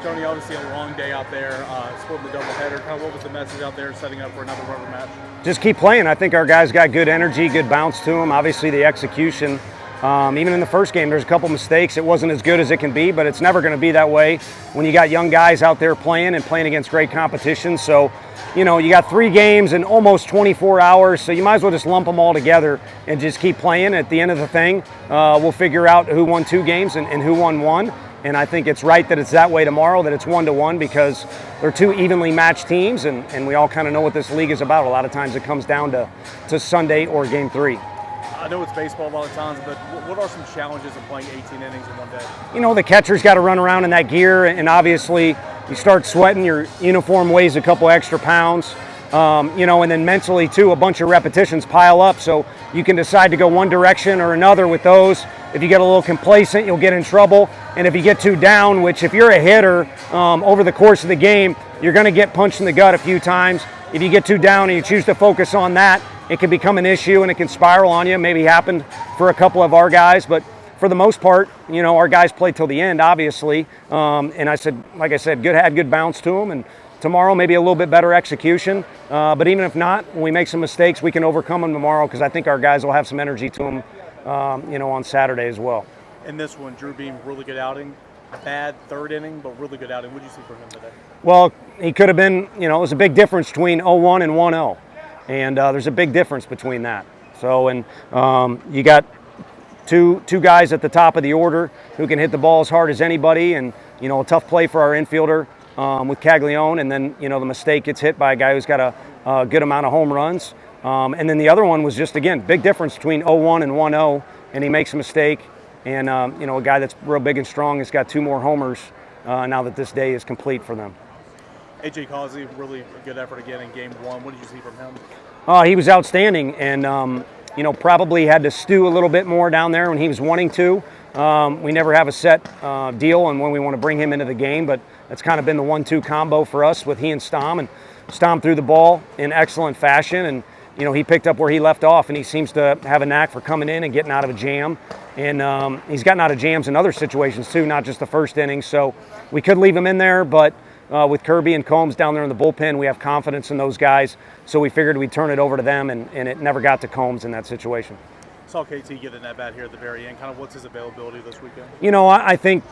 Tony, obviously a long day out there, sporting the doubleheader. Kind of what was the message out there setting up for another rubber match? Just keep playing. I think our guys got good energy, good bounce to them. Obviously the execution, even in the first game, there's a couple mistakes. It wasn't as good as it can be, but it's never going to be that way when you got young guys out there playing and playing against great competition. So, you know, you got 3 games in almost 24 hours, so you might as well just lump them all together and just keep playing. At the end of the thing, we'll figure out who won 2 games and who won 1. And I think it's right that it's that way tomorrow, that it's 1-1, because they're 2 evenly matched teams, and we all kind of know what this league is about. A lot of times it comes down to Sunday or game 3. I know it's baseball a lot of times, but what are some challenges of playing 18 innings in one day? You know, the catcher's got to run around in that gear, and obviously you start sweating, your uniform weighs a couple extra pounds. You know, and then mentally too, a bunch of repetitions pile up, so you can decide to go one direction or another with those. If you get a little complacent, you'll get in trouble. And if you get too down, which if you're a hitter over the course of the game, you're going to get punched in the gut a few times. If you get too down and you choose to focus on that, it can become an issue and it can spiral on you. Maybe happened for a couple of our guys, but for the most part, you know, our guys played till the end, obviously. And like I said, had good bounce to them. And tomorrow, maybe a little bit better execution. But even if not, when we make some mistakes, we can overcome them tomorrow, because I think our guys will have some energy to them, you know, on Saturday as well. In this one, Drew Beam, really good outing. Bad 3rd inning, but really good outing. What did you see from him today? Well, he could have been, you know, it was a big difference between 0-1 and 1-0. And there's a big difference between that. So, and you got two guys at the top of the order who can hit the ball as hard as anybody, and, you know, a tough play for our infielder with Caglione, and then, you know, the mistake gets hit by a guy who's got a good amount of home runs. And then the other one was just, again, big difference between 0-1 and 1-0, and he makes a mistake. And, you know, a guy that's real big and strong has got 2 more homers now that this day is complete for them. A.J. Causey, really a good effort again in game 1. What did you see from him? He was outstanding, and, you know, probably had to stew a little bit more down there when he was wanting to. We never have a set deal on when we want to bring him into the game, but that's kind of been the 1-2 combo for us with he and Stom. And Stom threw the ball in excellent fashion, and, you know, he picked up where he left off, and he seems to have a knack for coming in and getting out of a jam. And he's gotten out of jams in other situations too, not just the first inning. So we could leave him in there, but with Kirby and Combs down there in the bullpen, we have confidence in those guys. So we figured we'd turn it over to them, and it never got to Combs in that situation. Saw KT get in that bat here at the very end. Kind of what's his availability this weekend? You know, I think,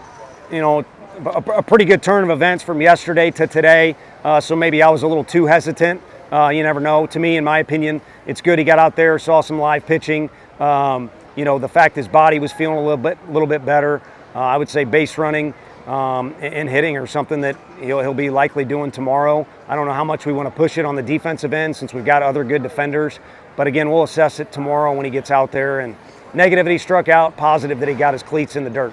you know, a pretty good turn of events from yesterday to today. So maybe I was a little too hesitant. You never know. To me, in my opinion, it's good he got out there, saw some live pitching. You know, the fact his body was feeling a little bit better. I would say base running and hitting are something that he'll be likely doing tomorrow. I don't know how much we want to push it on the defensive end since we've got other good defenders. But again, we'll assess it tomorrow when he gets out there. And negative that he struck out, positive that he got his cleats in the dirt.